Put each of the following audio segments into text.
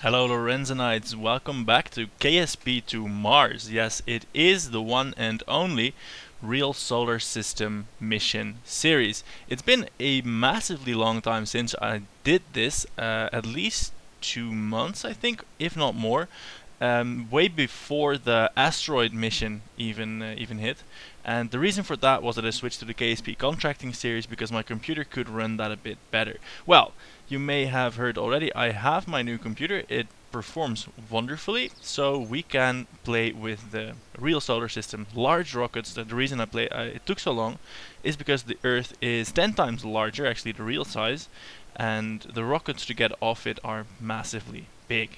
Hello Lorenzanites, welcome back to KSP to Mars. Yes, it is the one and only real solar system mission series. It's been a massively long time since I did this, at least 2 months I think, if not more. Way before the asteroid mission even hit, and the reason for that was that I switched to the KSP contracting series because my computer could run that a bit better. Well, you may have heard already, I have my new computer. It performs wonderfully, so we can play with the real solar system, large rockets. The reason it took so long is because the Earth is 10 times larger, actually the real size, and the rockets to get off it are massively big.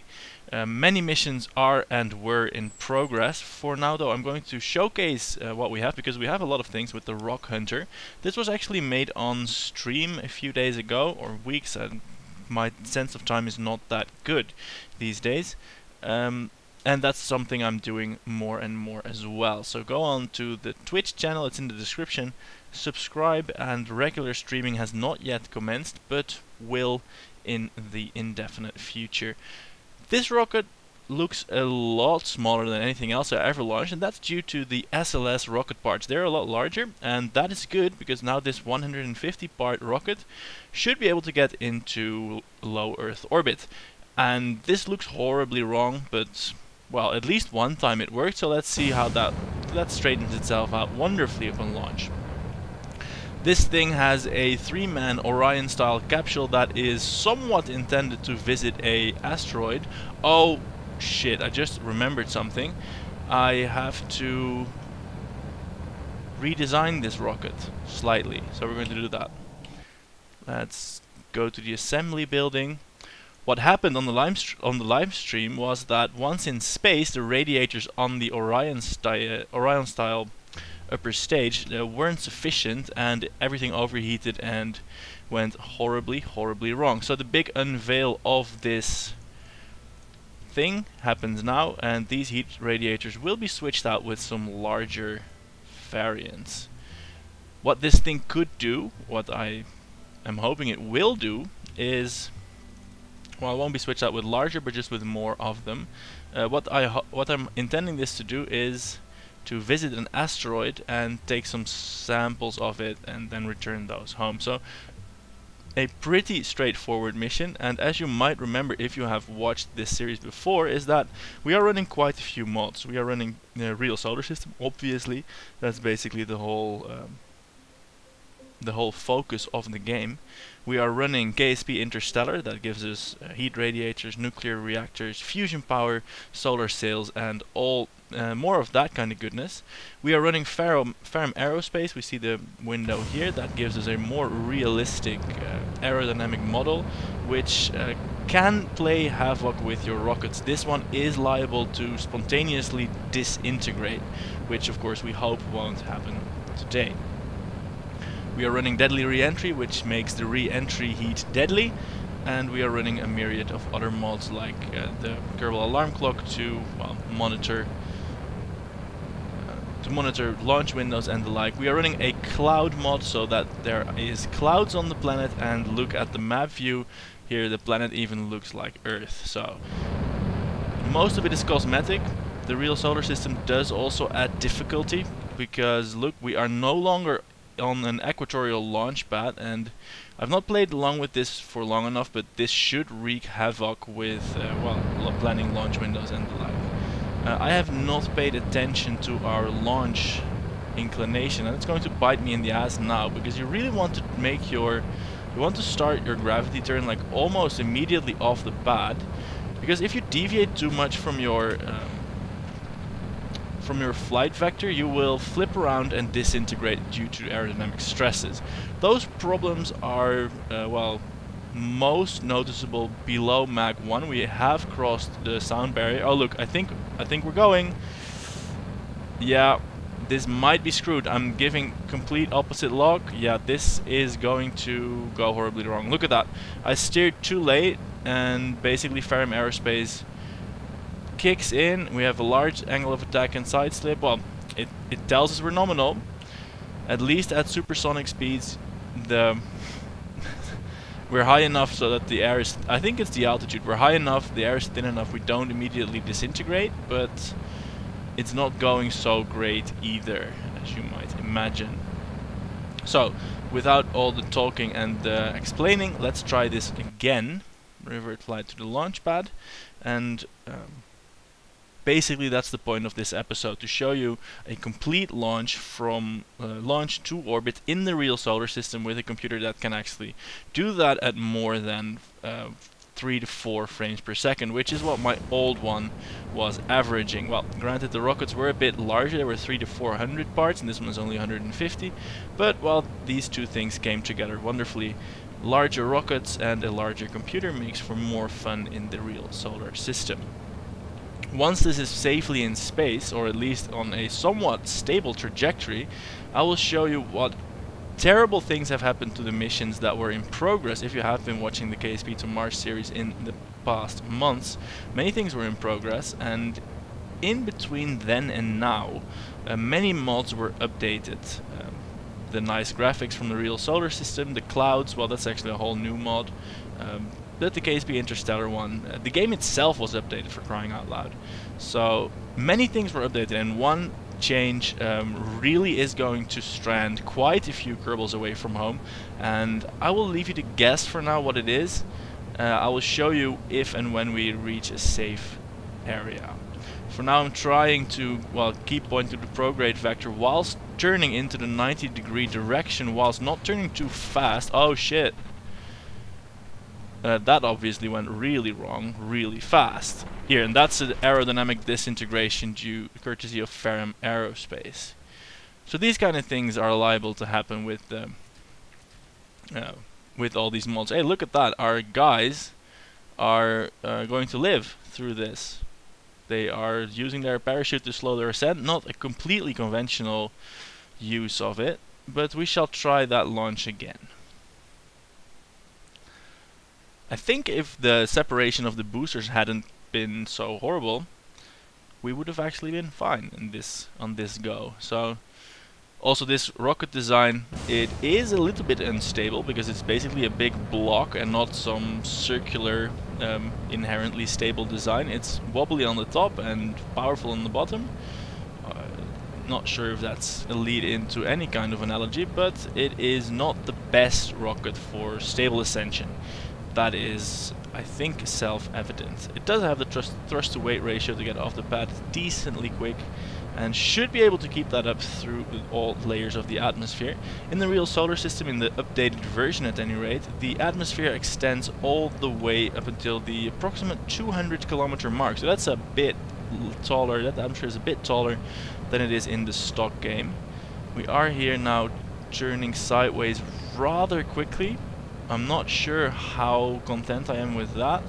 Many missions are and were in progress. For now though, I'm going to showcase what we have, because we have a lot of things with the Rock Hunter. This was actually made on stream a few days ago, or weeks, and my sense of time is not that good these days. And that's something I'm doing more and more as well. So go on to the Twitch channel, it's in the description. Subscribe, and regular streaming has not yet commenced, but will in the indefinite future. This rocket looks a lot smaller than anything else I ever launched, and that's due to the SLS rocket parts. They're a lot larger, and that is good because now this 150 part rocket should be able to get into low Earth orbit. And this looks horribly wrong, but well, at least one time it worked, so let's see how that straightens itself out wonderfully upon launch. This thing has a 3-man Orion style capsule that is somewhat intended to visit a asteroid. Oh shit, I just remembered something. I have to redesign this rocket slightly, so we're going to do that. Let's go to the assembly building. What happened on the live stream was that once in space, the radiators on the Orion style upper stage weren't sufficient, and everything overheated and went horribly wrong. So the big unveil of this thing happens now, and these heat radiators will be switched out with some larger variants. What this thing could do, what I am hoping it will do, is, well, it won't be switched out with larger, but just with more of them. What I'm intending this to do is to visit an asteroid and take some samples of it and then return those home. So a pretty straightforward mission, and as you might remember if you have watched this series before, is that we are running quite a few mods. We are running the real solar system, obviously. That's basically the whole focus of the game. We are running KSP Interstellar, that gives us heat radiators, nuclear reactors, fusion power, solar sails, and all more of that kind of goodness. We are running Ferrum Aerospace. We see the window here, that gives us a more realistic aerodynamic model, which can play havoc with your rockets. This one is liable to spontaneously disintegrate, which of course we hope won't happen today. We are running Deadly Re-entry, which makes the re-entry heat deadly, and we are running a myriad of other mods like the Kerbal Alarm Clock to, well, monitor launch windows and the like. We are running a cloud mod so that there is clouds on the planet, and look at the map view here, the planet even looks like Earth. So most of it is cosmetic. The real solar system does also add difficulty, because look, we are no longer on an equatorial launch pad, and I've not played along with this for long enough, but this should wreak havoc with well, planning launch windows and the like. I have not paid attention to our launch inclination, and it's going to bite me in the ass now, because you really want to make you want to start your gravity turn like almost immediately off the pad, because if you deviate too much from your flight vector, you will flip around and disintegrate due to aerodynamic stresses. Those problems are, well, most noticeable below Mach 1. We have crossed the sound barrier. Oh look, I think we're going. Yeah, this might be screwed. I'm giving complete opposite lock. Yeah, this is going to go horribly wrong. Look at that. I steered too late, and basically Ferrum Aerospace kicks in. We have a large angle of attack and side slip. Well, it tells us we're nominal. At least at supersonic speeds, the We're high enough so that the air is, I think it's the altitude, we're high enough, the air is thin enough, we don't immediately disintegrate, but it's not going so great either, as you might imagine. So, without all the talking and explaining, let's try this again. Revert flight to the launch pad, and basically that's the point of this episode, to show you a complete launch from launch to orbit in the real solar system with a computer that can actually do that at more than 3 to 4 frames per second, which is what my old one was averaging. Well, granted, the rockets were a bit larger, they were 300 to 400 parts, and this one was only 150, but well, these two things came together wonderfully. Larger rockets and a larger computer makes for more fun in the real solar system. Once this is safely in space, or at least on a somewhat stable trajectory, I will show you what terrible things have happened to the missions that were in progress. If you have been watching the KSP to Mars series in the past months, many things were in progress, and in between then and now, many mods were updated. The nice graphics from the real solar system, the clouds, well, that's actually a whole new mod. But the KSP Interstellar one, the game itself was updated, for crying out loud. So many things were updated, and one change really is going to strand quite a few Kerbals away from home, and I will leave you to guess for now what it is. I will show you if and when we reach a safe area. For now I'm trying to, well, keep pointing to the prograde vector whilst turning into the 90-degree direction, whilst not turning too fast. Oh shit! That obviously went really wrong, really fast. Here, and that's an aerodynamic disintegration courtesy of Ferrum Aerospace. So these kind of things are liable to happen with all these mods. Hey, look at that! Our guys are going to live through this. They are using their parachute to slow their ascent. Not a completely conventional use of it, but we shall try that launch again. I think if the separation of the boosters hadn't been so horrible, we would have actually been fine in on this go. So, also this rocket design, it is a little bit unstable because it's basically a big block and not some circular, inherently stable design. It's wobbly on the top and powerful on the bottom. Not sure if that's a lead into any kind of analogy, but it is not the best rocket for stable ascension. That is, I think, self-evident. It does have the thrust-to-weight ratio to get off the pad decently quick, and should be able to keep that up through all layers of the atmosphere. In the real solar system, in the updated version at any rate, the atmosphere extends all the way up until the approximate 200 kilometer mark. So that's a bit taller, that atmosphere is a bit taller than it is in the stock game. We are here now turning sideways rather quickly. I'm not sure how content I am with that,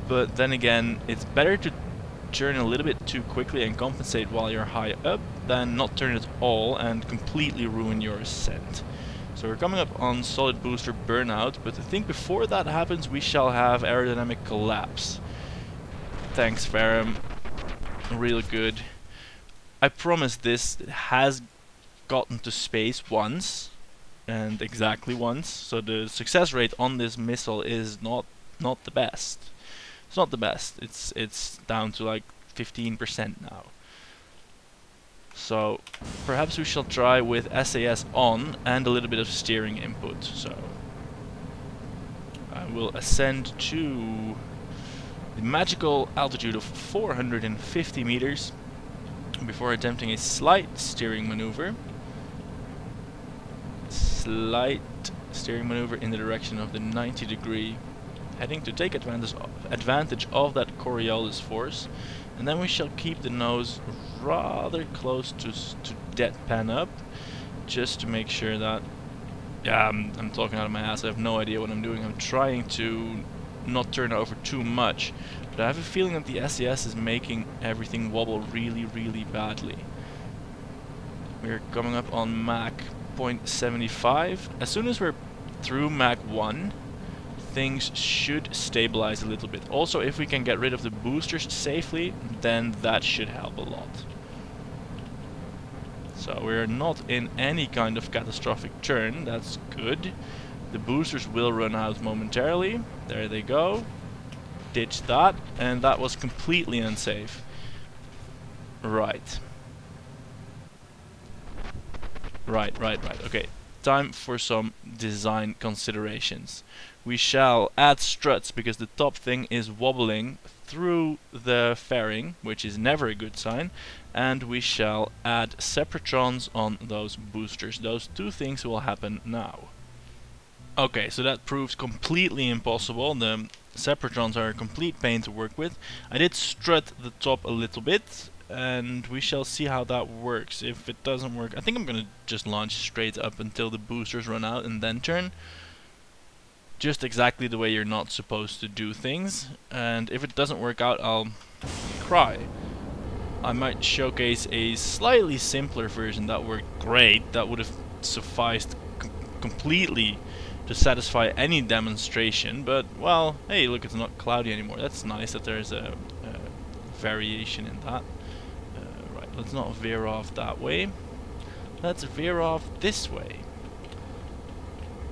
but then again, it's better to turn a little bit too quickly and compensate while you're high up than not turn it all and completely ruin your ascent. So we're coming up on solid booster burnout, but I think before that happens we shall have aerodynamic collapse. Thanks, Ferrum. Real good. I promise this has gotten to space once. And exactly once, so the success rate on this missile is not the best. It's not the best. It's down to like 15% now. So perhaps we shall try with SAS on and a little bit of steering input. So I will ascend to the magical altitude of 450 meters before attempting a slight steering maneuver. Slight steering maneuver in the direction of the 90-degree heading to take advantage of that Coriolis force, and then we shall keep the nose rather close to deadpan up, just to make sure that, yeah, I'm talking out of my ass, I have no idea what I'm doing. I'm trying to not turn over too much, but I have a feeling that the SES is making everything wobble really, really badly. We're coming up on Mach 0.75. As soon as we're through Mach 1, things should stabilize a little bit. Also, if we can get rid of the boosters safely, then that should help a lot. So we're not in any kind of catastrophic turn, that's good. The boosters will run out momentarily. There they go. Ditch that, and that was completely unsafe. Right. Right. Okay, time for some design considerations. We shall add struts because the top thing is wobbling through the fairing, which is never a good sign, and we shall add separatrons on those boosters. Those two things will happen now. Okay, so that proves completely impossible. The separatrons are a complete pain to work with. I did strut the top a little bit, and we shall see how that works. If it doesn't work, I think I'm gonna just launch straight up until the boosters run out and then turn. Just exactly the way you're not supposed to do things. And if it doesn't work out, I'll cry. I might showcase a slightly simpler version that worked great, that would have sufficed completely to satisfy any demonstration, but, well, hey, look, it's not cloudy anymore. That's nice that there's a variation in that. Right, let's not veer off that way. Let's veer off this way.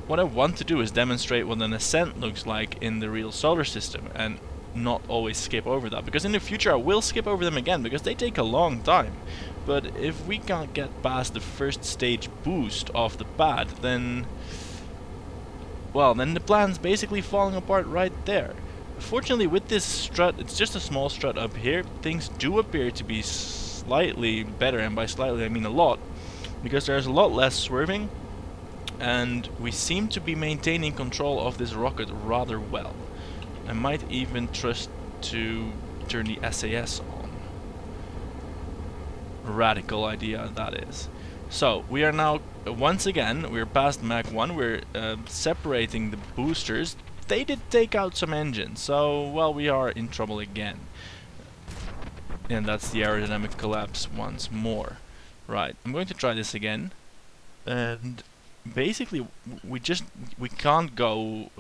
What I want to do is demonstrate what an ascent looks like in the real solar system, and not always skip over that, because in the future I will skip over them again, because they take a long time. But if we can't get past the first stage boost off the pad, then, well, then the plan's basically falling apart right there. Fortunately, with this strut, it's just a small strut up here, things do appear to be slightly better, and by slightly I mean a lot, because there's a lot less swerving, and we seem to be maintaining control of this rocket rather well. I might even trust to turn the SAS on. Radical idea that is. So we are now once again, we're past Mach 1, we're separating the boosters. They did take out some engines, so, well, we are in trouble again. And that's the aerodynamic collapse once more. Right, I'm going to try this again, and basically we can't go,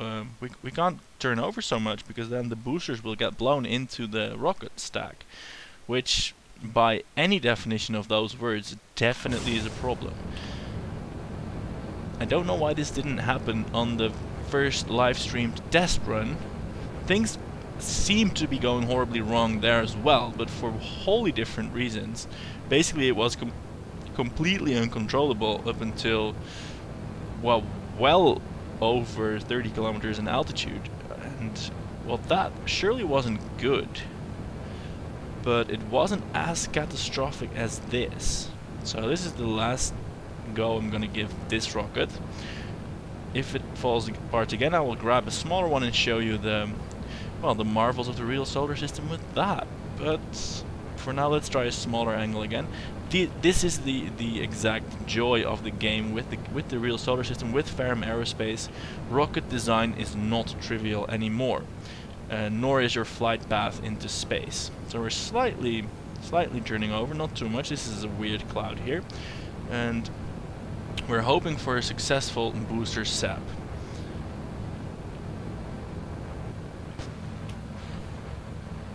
we can't turn over so much, because then the boosters will get blown into the rocket stack, which by any definition of those words definitely is a problem. I don't know why this didn't happen on the first live streamed test run. Things seem to be going horribly wrong there as well, but for wholly different reasons. Basically it was completely uncontrollable up until, well over 30 kilometers in altitude, and, well, that surely wasn't good, but it wasn't as catastrophic as this. So this is the last go I'm gonna give this rocket. If it falls apart again, I will grab a smaller one and show you the, well, the marvels of the real solar system with that. But for now, let's try a smaller angle again. This is the exact joy of the game with the real solar system, with Ferrum Aerospace. Rocket design is not trivial anymore, nor is your flight path into space. So we're slightly turning over, not too much. This is a weird cloud here, and we're hoping for a successful booster sap.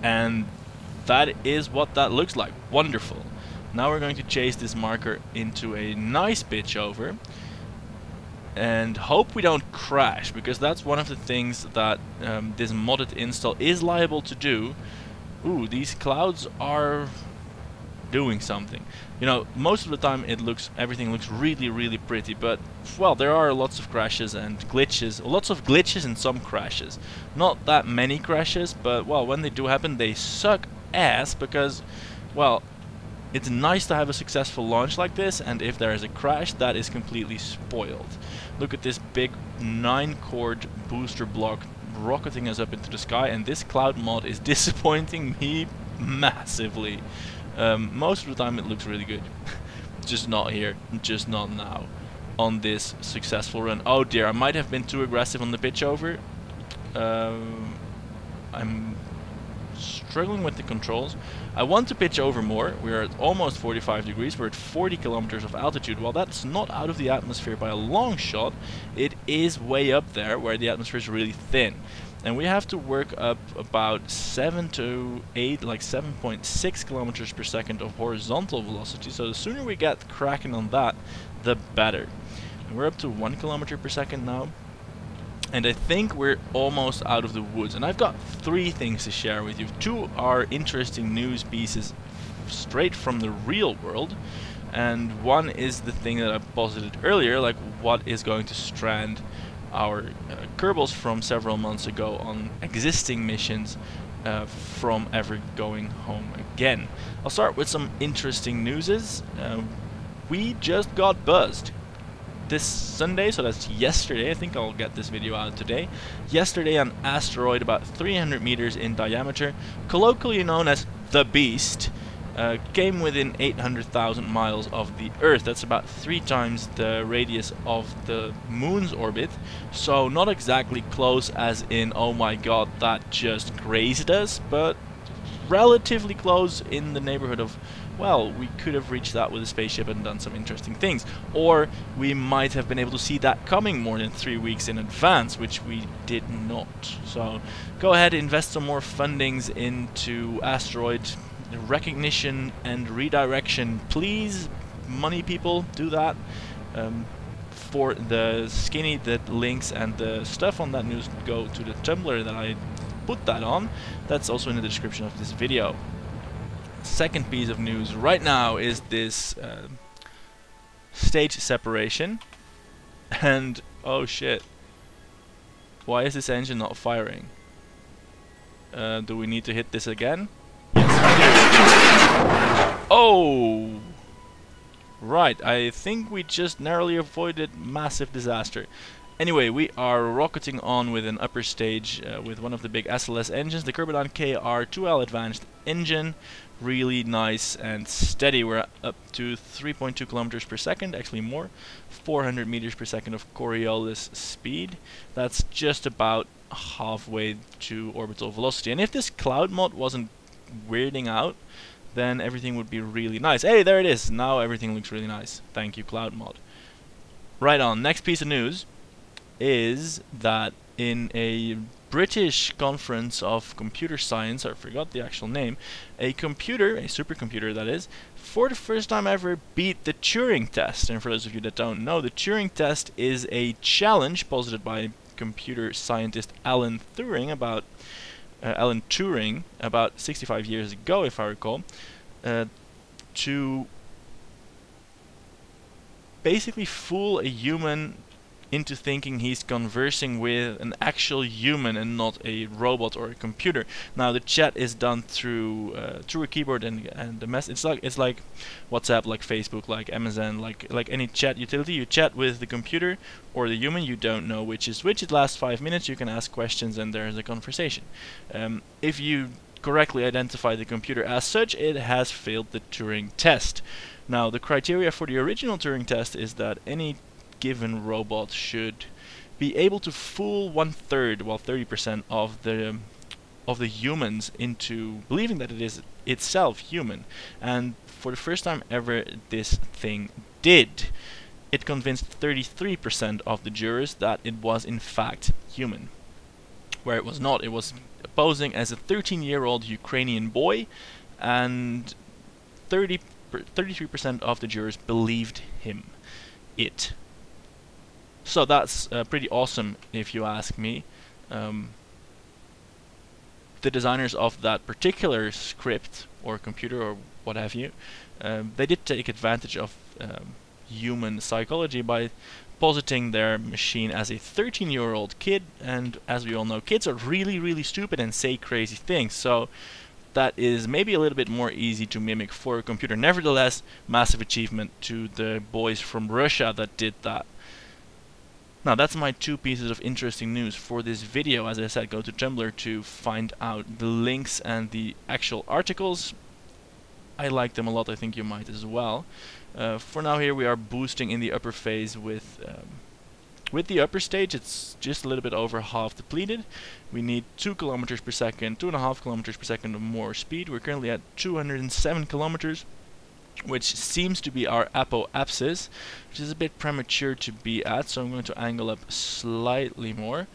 And that is what that looks like. Wonderful. Now we're going to chase this marker into a nice pitch over and hope we don't crash, because that's one of the things that this modded install is liable to do. Ooh, these clouds are doing something. You know, most of the time everything looks really pretty, but, well, there are lots of crashes and glitches, lots of glitches and some crashes. Not that many crashes, but, well, when they do happen, they suck ass, because, well, it's nice to have a successful launch like this, and if there is a crash, that is completely spoiled. Look at this big 9-cord booster block rocketing us up into the sky, and this cloud mod is disappointing me massively. Most of the time it looks really good. Just not here, just not now, on this successful run. Oh dear, I might have been too aggressive on the pitch over. I'm struggling with the controls. I want to pitch over more. We're at almost 45 degrees. We're at 40 kilometers of altitude. While that's not out of the atmosphere by a long shot, it is way up there where the atmosphere is really thin. And we have to work up about 7 to 8, like 7.6 kilometers per second of horizontal velocity. So the sooner we get cracking on that, the better. And we're up to 1 kilometer per second now. And I think we're almost out of the woods. And I've got 3 things to share with you. 2 are interesting news pieces straight from the real world. And 1 is the thing that I posited earlier, like what is going to strand our Kerbals from several months ago on existing missions from ever going home again. I'll start with some interesting newses. We just got buzzed this Sunday, so that's yesterday. I think I'll get this video out today. Yesterday, an asteroid about 300 meters in diameter, colloquially known as the Beast, came within 800,000 miles of the Earth. That's about 3 times the radius of the Moon's orbit, so not exactly close as in, oh my god, that just grazed us, but relatively close in the neighborhood of, well, we could have reached that with a spaceship and done some interesting things. Or we might have been able to see that coming more than 3 weeks in advance, which we did not. So go ahead, invest some more fundings into asteroid recognition and redirection. Please, money people, do that. For the skinny, the links and the stuff on that news go to the Tumblr that I put that on. That's also in the description of this video. Second piece of news right now is this stage separation, and oh shit, why is this engine not firing? Do we need to hit this again? Yes, we do. Oh! Right, I think we just narrowly avoided massive disaster. Anyway, we are rocketing on with an upper stage with one of the big SLS engines, the Kerbedan KR2L Advanced engine. Really nice and steady. We're up to 3.2 kilometers per second, actually more, 400 meters per second of Coriolis speed. That's just about halfway to orbital velocity. And if this cloud mod wasn't weirding out, then everything would be really nice. Hey, there it is. Now everything looks really nice. Thank you, cloud mod. Right on. Next piece of news is that in a British conference of computer science, I forgot the actual name, a supercomputer that is, for the first time ever beat the Turing test. And for those of you that don't know, the Turing test is a challenge posited by computer scientist Alan Turing about 65 years ago, if I recall, to basically fool a human into thinking he's conversing with an actual human and not a robot or a computer. Now the chat is done through a keyboard and the mess. It's like WhatsApp, like Facebook, like Amazon, like any chat utility. You chat with the computer or the human. You don't know which is which. It lasts 5 minutes. You can ask questions and there's a conversation. If you correctly identify the computer as such, it has failed the Turing test. Now the criteria for the original Turing test is that any given robot should be able to fool 1/3, well 30% of the humans into believing that it is itself human. And for the first time ever, this thing did. It convinced 33% of the jurors that it was in fact human, where it was not. It was posing as a 13-year-old Ukrainian boy, and 33% of the jurors believed it. So that's pretty awesome, if you ask me. The designers of that particular script or computer or what have you, they did take advantage of human psychology by positing their machine as a 13-year-old kid, and as we all know, kids are really stupid and say crazy things, so that is maybe a little bit more easy to mimic for a computer. Nevertheless, massive achievement to the boys from Russia that did that. Now that's my 2 pieces of interesting news for this video. As I said, go to Tumblr to find out the links and the actual articles. I like them a lot, I think you might as well. For now here we are boosting in the upper phase with the upper stage. It's just a little bit over half depleted. We need 2 kilometers per second, 2.5 kilometers per second of more speed. We're currently at 207 kilometers. Which seems to be our apoapsis, which is a bit premature to be at, so I'm going to angle up slightly more,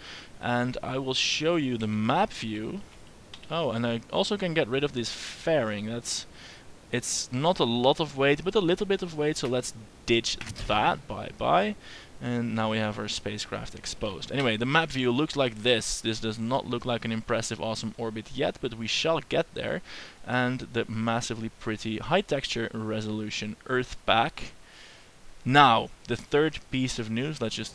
and I will show you the map view. Oh, and I also can get rid of this fairing. That's It's not a lot of weight, but a little bit of weight, so let's ditch that. Bye-bye. And now we have our spacecraft exposed. Anyway, the map view looks like this. This does not look like an impressive, awesome orbit yet, but we shall get there. And the massively pretty high texture resolution Earth back. Now, the third piece of news. Let's just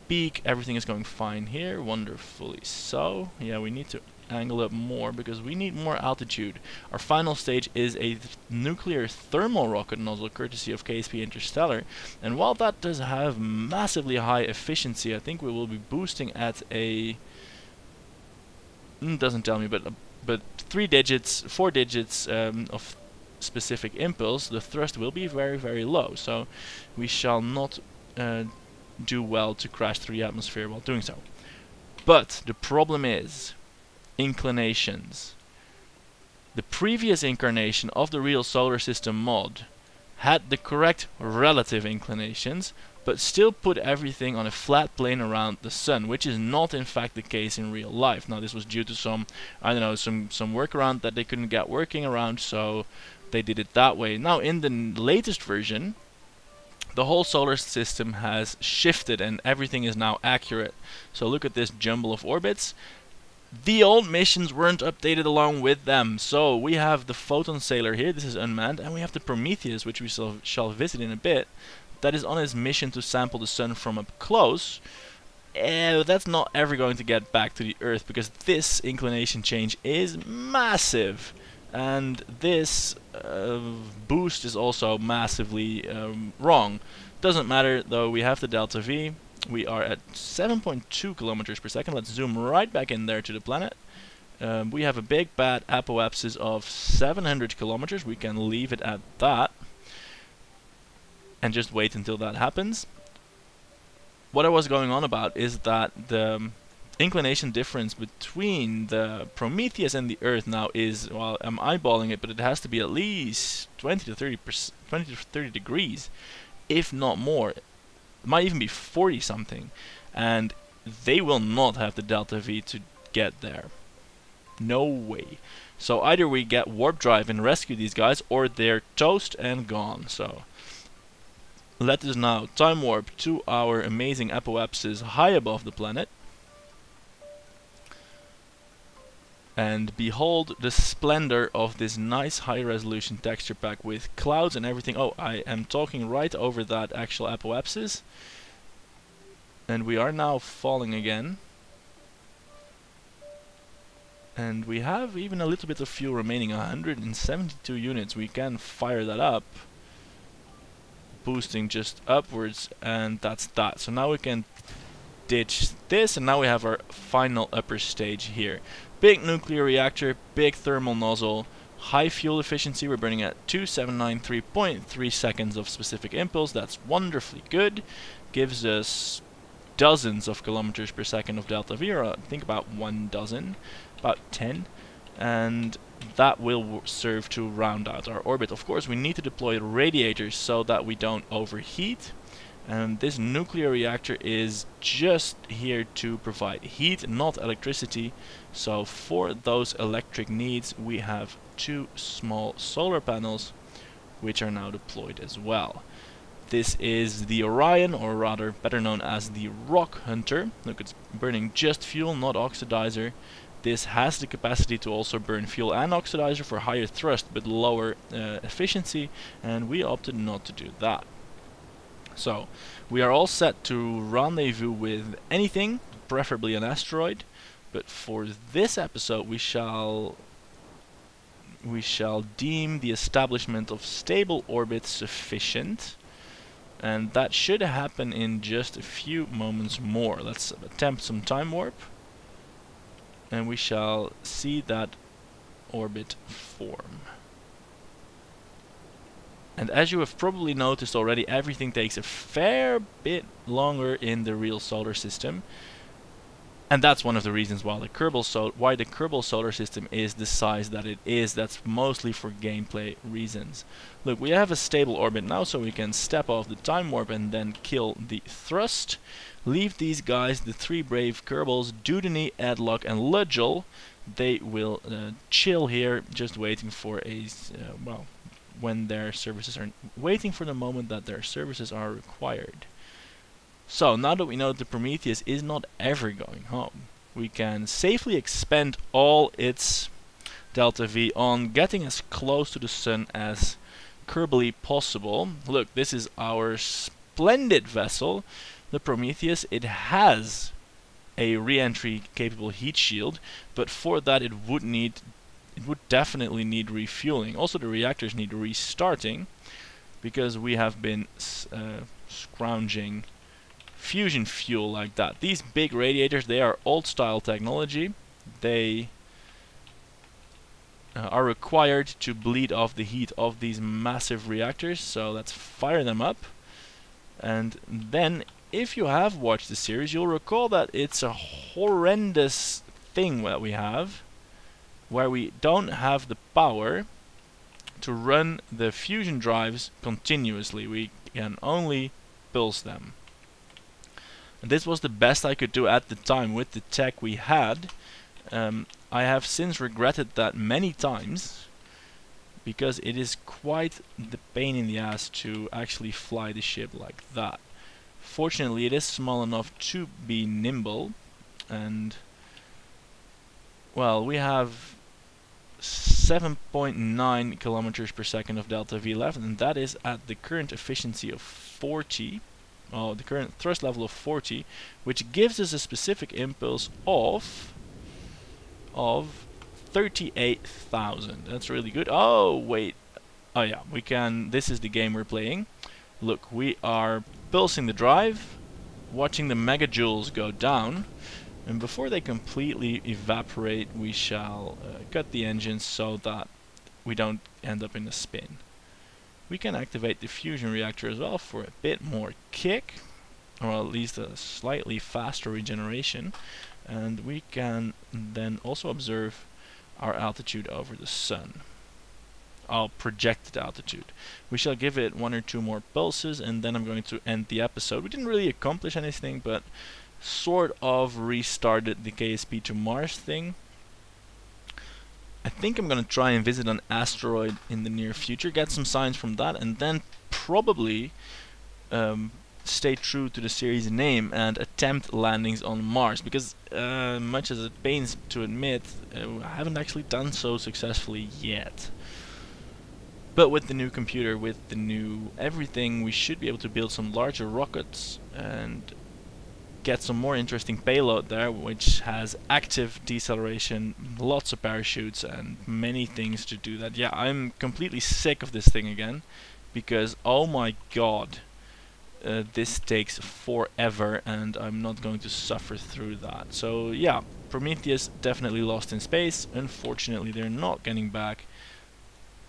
peek. Everything is going fine here. Wonderfully so. Yeah, we need to angle up more because we need more altitude. Our final stage is a nuclear thermal rocket nozzle courtesy of KSP Interstellar, and while that does have massively high efficiency, I think we will be boosting at a doesn't tell me, but 4 digits of specific impulse. The thrust will be very, very low, so we shall not do well to crash through the atmosphere while doing so. But the problem is inclinations. The previous incarnation of the real solar system mod had the correct relative inclinations, but still put everything on a flat plane around the sun, which is not in fact the case in real life. Now this was due to some, I don't know, some workaround that they couldn't get working around, so they did it that way. Now in the latest version, the whole solar system has shifted and everything is now accurate. So look at this jumble of orbits. The old missions weren't updated along with them. So we have the Photon Sailor here, this is unmanned, and we have the Prometheus, which we shall visit in a bit, that is on his mission to sample the sun from up close. That's not ever going to get back to the Earth because this inclination change is massive. And this boost is also massively wrong. Doesn't matter though, we have the delta V. We are at 7.2 kilometers per second. Let's zoom right back in there to the planet. We have a big bad apoapsis of 700 kilometers. We can leave it at that and just wait until that happens. What I was going on about is that the inclination difference between the Prometheus and the Earth now is, well, I'm eyeballing it, but it has to be at least 20 to 30 degrees, if not more. It might even be 40 something, and they will not have the delta V to get there. No way. So either we get warp drive and rescue these guys, or they're toast and gone. So let us now time warp to our amazing apoapsis high above the planet. And behold the splendor of this nice high resolution texture pack with clouds and everything. Oh, I am talking right over that actual apoapsis. And we are now falling again. And we have even a little bit of fuel remaining, 172 units. We can fire that up, boosting just upwards, and that's that. So now we can ditch this, and now we have our final upper stage here. Big nuclear reactor, big thermal nozzle, high fuel efficiency. We're burning at 2793.3 seconds of specific impulse. That's wonderfully good. Gives us dozens of kilometers per second of delta V, or I think about 1 dozen, about 10. And that will serve to round out our orbit. Of course, we need to deploy radiators so that we don't overheat. And this nuclear reactor is just here to provide heat, not electricity. So for those electric needs, we have 2 small solar panels, which are now deployed as well. This is the Orion, or rather better known as the Rock Hunter. Look, it's burning just fuel, not oxidizer. This has the capacity to also burn fuel and oxidizer for higher thrust but lower efficiency, and we opted not to do that. So we are all set to rendezvous with anything, preferably an asteroid, but for this episode we shall deem the establishment of stable orbits sufficient, and that should happen in just a few moments more. Let's attempt some time warp, and we shall see that orbit form. And as you have probably noticed already, everything takes a fair bit longer in the real solar system. And that's one of the reasons why the Kerbal solar system is the size that it is. That's mostly for gameplay reasons. Look, we have a stable orbit now, so we can step off the time warp and then kill the thrust. Leave these guys, the 3 brave Kerbals, Dudany, Edlock and Ludgel. They will chill here, just waiting for a, well, when their services are waiting for the moment that their services are required. So now that we know that the Prometheus is not ever going home, we can safely expend all its delta V on getting as close to the sun as kerbally possible. Look, this is our splendid vessel, the Prometheus. It has a re-entry capable heat shield, but for that it would definitely need refueling. Also, the reactors need restarting because we have been scrounging fusion fuel like that. These big radiators, they are old style technology. They are required to bleed off the heat of these massive reactors, so let's fire them up. And then, if you have watched the series, you'll recall that it's a horrendous thing that we have, where we don't have the power to run the fusion drives continuously. We can only pulse them. And this was the best I could do at the time with the tech we had. I have since regretted that many times, because it is quite the pain in the ass to actually fly the ship like that. Fortunately, it is small enough to be nimble, and well, we have 7.9 kilometers per second of delta V left, and that is at the current efficiency of 40. Oh, the current thrust level of 40, which gives us a specific impulse of 38,000. That's really good. Oh wait, oh yeah, we can. This is the game we're playing. Look, we are pulsing the drive, watching the megajoules go down, and before they completely evaporate, we shall cut the engines so that we don't end up in a spin. We can activate the fusion reactor as well for a bit more kick, or at least a slightly faster regeneration, and we can then also observe our altitude over the sun. Our projected altitude. We shall give it 1 or 2 more pulses, and then I'm going to end the episode. We didn't really accomplish anything, but sort of restarted the KSP to Mars thing. I think I'm going to try and visit an asteroid in the near future, get some signs from that, and then probably stay true to the series name and attempt landings on Mars, because much as it pains to admit, I haven't actually done so successfully yet. But with the new computer, with the new everything, we should be able to build some larger rockets and get some more interesting payload there, which has active deceleration, lots of parachutes, and many things to do that. Yeah, I'm completely sick of this thing again, because oh my god, this takes forever, and I'm not going to suffer through that. So yeah, Prometheus definitely lost in space. Unfortunately, they're not getting back.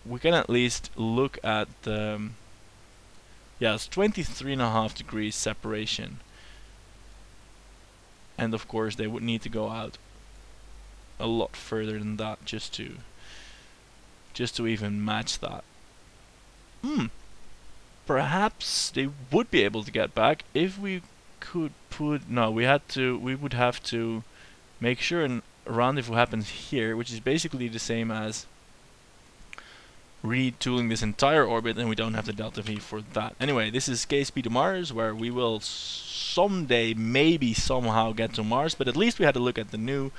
We can at least look at the... yeah, it's 23.5 degrees separation. And of course they would need to go out a lot further than that just to even match that. Perhaps they would be able to get back if we could put... no, we would have to make sure a rendezvous happens here, which is basically the same as retooling this entire orbit, and we don't have the delta V for that. Anyway, this is KSP to Mars, where we will someday maybe somehow get to Mars, but at least we had a look at the new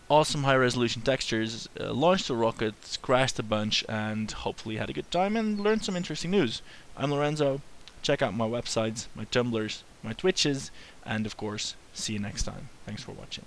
awesome high resolution textures, launched the rockets, crashed a bunch, and hopefully had a good time and learned some interesting news. I'm Lorenzo. Check out my websites, my Tumblrs, my Twitches, and of course, see you next time. Thanks for watching.